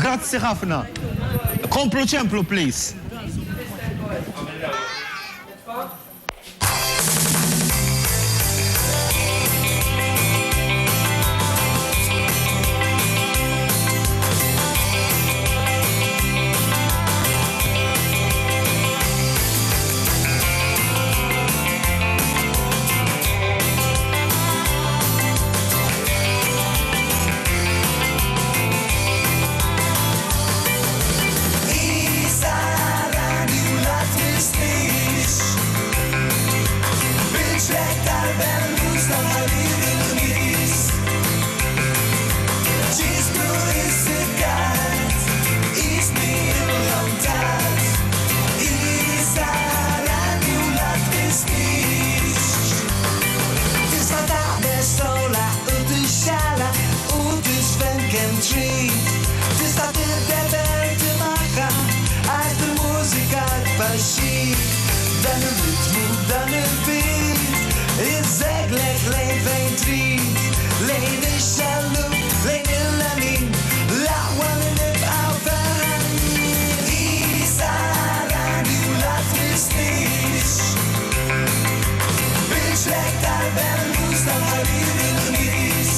Grazzi ħafna. Komplu ċemplu, please. Tista' tiddefer timaħħa għajt il-mużika tfaxxi dan il-ritmu, dan il-beat iżeglek lejn fejn trid lejn ix-xellu, lejn il-lamin l-aqwa li nibqgħu ferħanin Isa radio la tmistix bil-ġlek tal-bellus tal-ħarir il-nis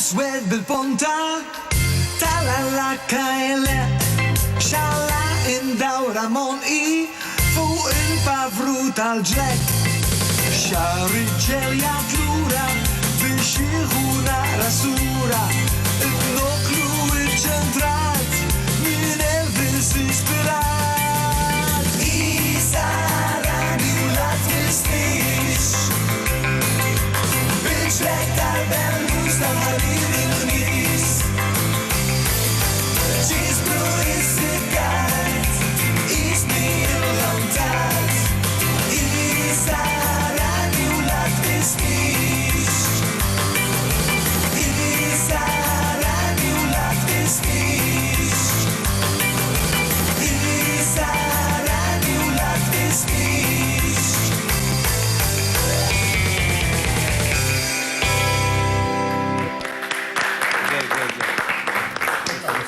Swed bil-ponta tal-allakajle xalla indawra monqi fuq il-pavru tal-ġlek xarri ġelja tlura biex jieħuna rasura il-noklu il-ċentrat min Elvis ispirat Isa radio la tmistix bil-ġlek tal-bellus tal-ħarir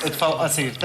Itfaq qasir.